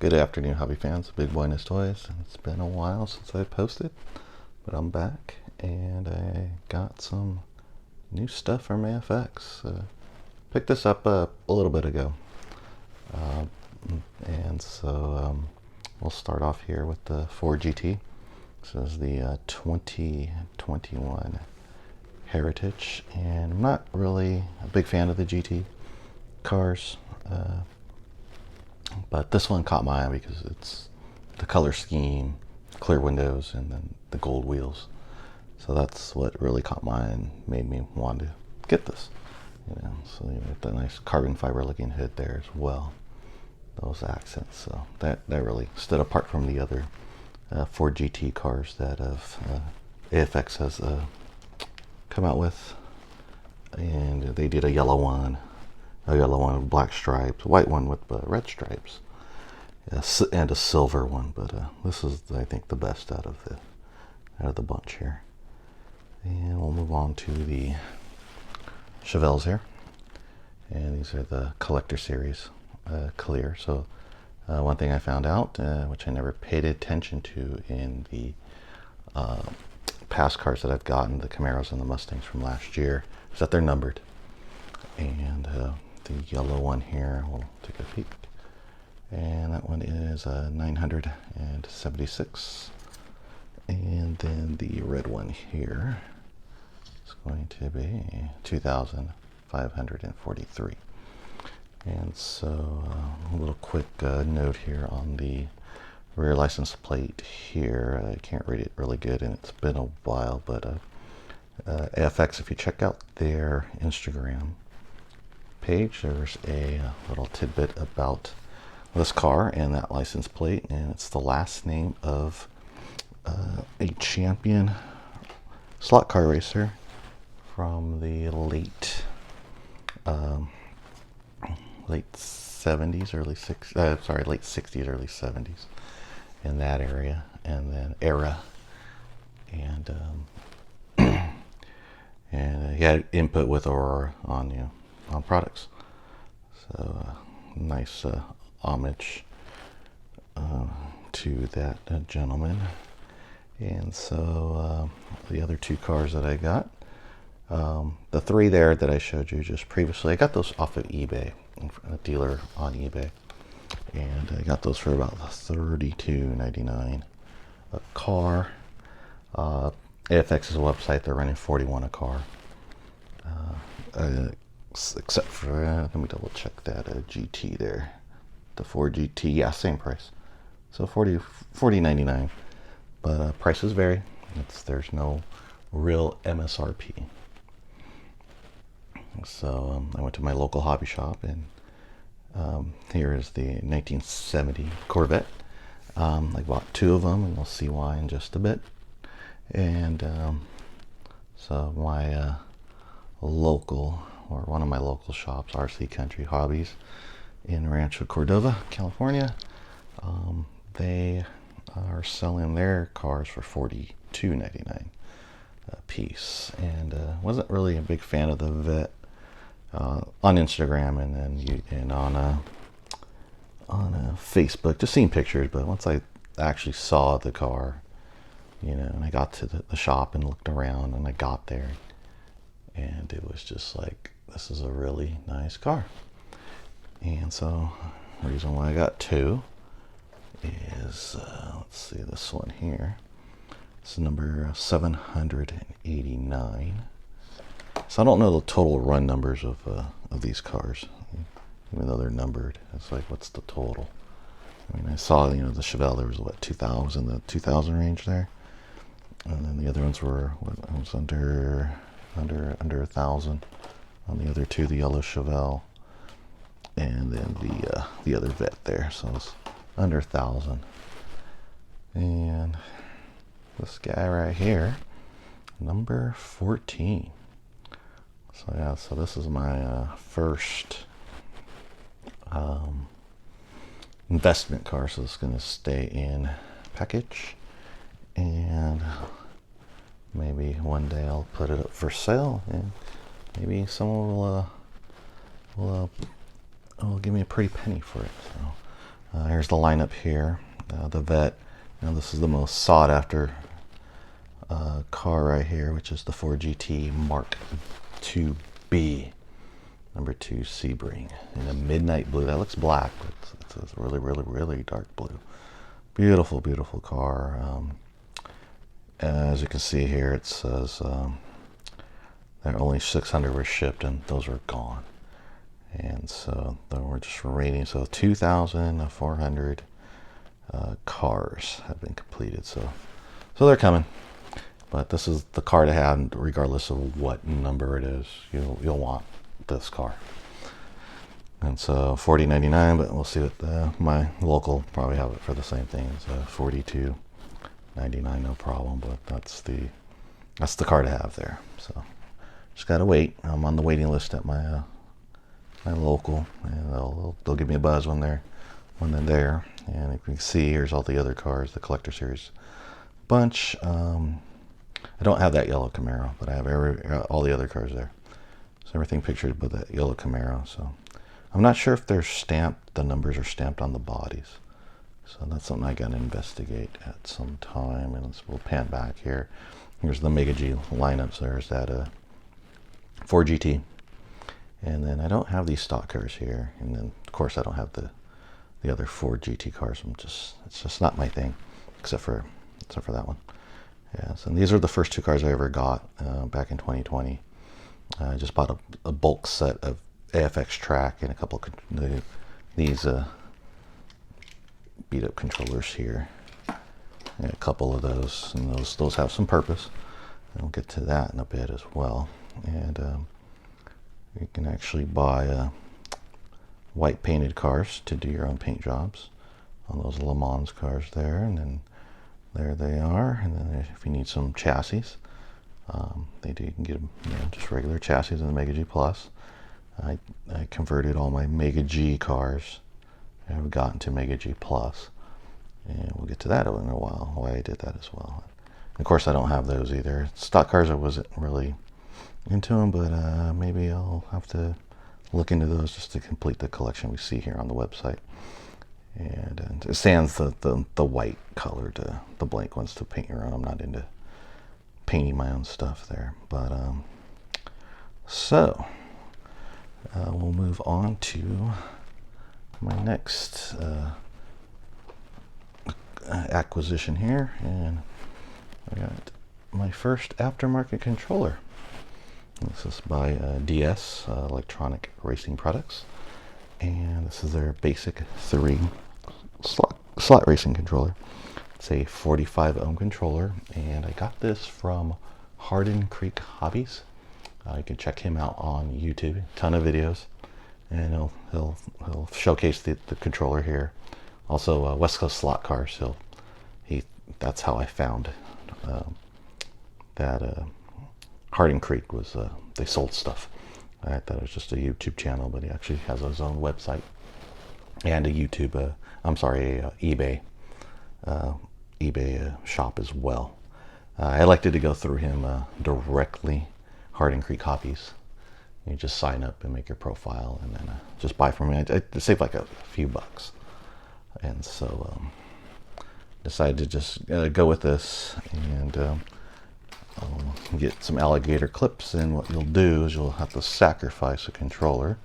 Good afternoon, hobby fans. Big Boy and his toys. It's been a while since I posted, but I'm back and I got some new stuff from AFX. Picked this up a little bit ago, uh, and so we'll start off here with the Ford GT. This is the 2021 Heritage, and I'm not really a big fan of the GT cars. But this one caught my eye because it's the color scheme, clear windows, and then the gold wheels. So that's what really caught my eye and made me want to get this. So you got the nice carbon fiber looking hood there as well. Those accents, so that really stood apart from the other Ford GT cars that AFX has come out with. And they did a yellow one with black stripes, white one with red stripes, and a silver one. But this is, I think, the best out of the bunch here. And we'll move on to the Chevelles here, and these are the collector series, clear. So one thing I found out, which I never paid attention to in the past cars that I've gotten, the Camaros and the Mustangs from last year, is that they're numbered. And the yellow one here, we'll take a peek, and that one is 976, and then the red one here is going to be 2543. And so a little quick note here on the rear license plate here. I can't read it really good and it's been a while, but AFX, if you check out their Instagram page, there's a little tidbit about this car and that license plate, and it's the last name of a champion slot car racer from the late 70s, late 60s, early 70s, in that area, and then era, and and he had input with Aurora on products. So nice homage to that gentleman. And so the other two cars that I got, the three there that I showed you just previously, I got those off of eBay, a dealer on eBay, and I got those for about $32.99 a car. AFX's website, they're running $41 a car, except for let me double check that GT there, the Ford GT, yeah, same price, so $40.99, but prices vary. There's no real MSRP. So I went to my local hobby shop, and here is the 1970 Corvette. I bought two of them, and we'll see why in just a bit. And so my one of my local shops, RC Country Hobbies in Rancho Cordova, California, they are selling their cars for $42.99 a piece. And wasn't really a big fan of the Vet on Instagram and on Facebook, just seeing pictures. But once I actually saw the car, and I got to the shop and looked around, and I got there, and it was just like, this is a really nice car. And so the reason why I got two is, let's see, this one here. This is number 789. So I don't know the total run numbers of these cars, even though they're numbered. It's like, what's the total? I mean, I saw, the Chevelle, there was what, 2,000, the 2,000 range there. And then the other ones were, was under 1,000 on the other two, the yellow Chevelle, and then the other Vet there, so it's under 1,000. And this guy right here, number 14. So yeah, so this is my first investment car, so it's going to stay in package, and maybe one day I'll put it up for sale, and maybe someone will give me a pretty penny for it. So Here's the lineup here. The Vet. Now this is the most sought after car right here, which is the Ford GT Mark IIB, number 2 Sebring in a midnight blue. That looks black, but it's a really, really, really dark blue. Beautiful, beautiful car. As you can see here, it says that only 600 were shipped, and those are gone. And so then we're just rating. So 2,400 cars have been completed. So they're coming. But this is the car to have, regardless of what number it is. You'll want this car. And so $40.99, but we'll see what my local probably have it for the same thing. It's $42.99, no problem. But that's the car to have there. So just gotta wait. I'm on the waiting list at my local, and they'll give me a buzz when they're there. And if you can see, here's all the other cars, the collector series bunch. I don't have that yellow Camaro, but I have all the other cars there. So everything pictured with that yellow Camaro. So I'm not sure if they're stamped, the numbers are stamped on the bodies. So that's something I gotta investigate at some time. And we'll pan back here. Here's the Mega G lineups. There's that Ford GT. And then I don't have these stock cars here. And then of course I don't have the other Ford GT cars. It's just not my thing, except for that one. Yes, and these are the first 2 cars I ever got back in 2020. I just bought a bulk set of AFX track and a couple of these beat up controllers here. And a couple of those, and those have some purpose. And we'll get to that in a bit as well. And you can actually buy white painted cars to do your own paint jobs on those Le Mans cars there, and then there they are. And then if you need some chassis, you can get just regular chassis in the Mega G Plus. I converted all my Mega G cars. I've gotten to Mega G Plus, and we'll get to that in a while, why I did that as well. And of course I don't have those either. Stock cars, I wasn't really into them, but maybe I'll have to look into those just to complete the collection we see here on the website. And it sans the white color, the blank ones to paint your own. I'm not into painting my own stuff there. But so we'll move on to my next acquisition here, and I got my first aftermarket controller. This is by DS Electronic Racing Products, and this is their basic 3 slot racing controller. It's a 45 ohm controller, and I got this from Hardin Creek Hobbies. You can check him out on YouTube. Ton of videos, and he'll showcase the controller here. Also West Coast Slot Cars. That's how I found that Hardin Creek was. They sold stuff. I thought it was just a YouTube channel, but he actually has his own website and a YouTube. eBay shop as well. I elected to go through him directly. Hardin Creek Hobbies. You just sign up and make your profile, and then just buy from me. I saved like a few bucks, and so decided to just go with this, and I'll get some alligator clips. And what you'll do is you'll have to sacrifice a controller.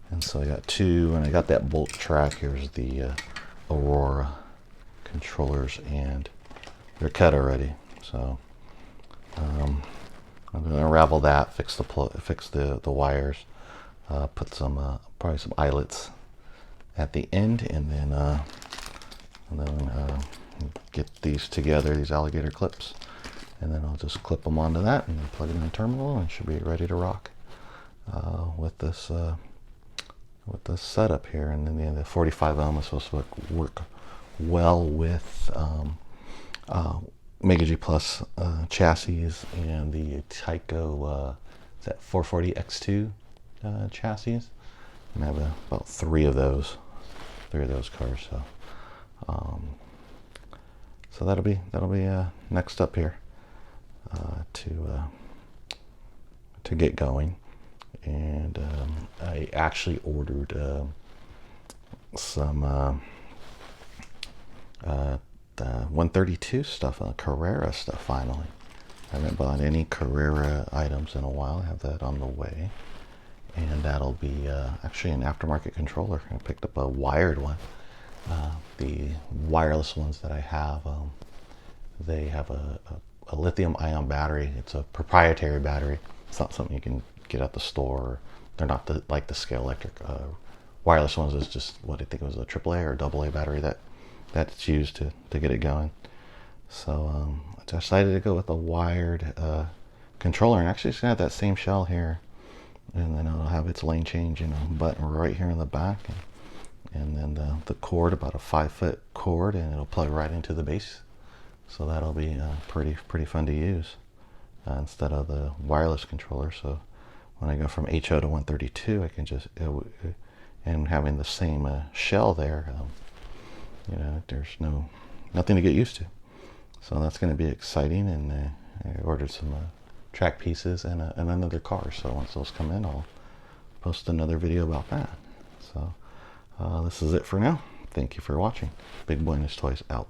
And so I got 2, and I got that bolt track. Here's the Aurora controllers, and they're cut already. So I'm going to unravel that, fix the wires, put some probably some eyelets at the end, and then get these together, these alligator clips, and then I'll just clip them onto that and then plug it in the terminal, and should be ready to rock with this setup here. And then the 45 ohm is supposed to work well with Mega G Plus chassis and the Tyco is that 440 X2 chassis, and I have about 3 of those cars. So that'll be next up here to get going. And I actually ordered some The 132 stuff, Carrera stuff finally. I haven't bought any Carrera items in a while. I have that on the way. And that'll be actually an aftermarket controller. I picked up a wired one. The wireless ones that I have, they have a lithium-ion battery. It's a proprietary battery. It's not something you can get at the store. They're not like the Scale Electric. Wireless ones is just what I think it was, a AAA or AA battery that's used to get it going. So I decided to go with a wired controller, and actually it's gonna have that same shell here, and then it'll have its lane change, button right here in the back, and then the cord, about a 5-foot cord, and it'll plug right into the base. So that'll be pretty fun to use instead of the wireless controller. So when I go from HO to 132, I can just and having the same shell there, there's nothing to get used to. So that's going to be exciting, and I ordered some track pieces and another car. So once those come in, I'll post another video about that. So this is it for now. Thank you for watching. Big Boy and His Toys out.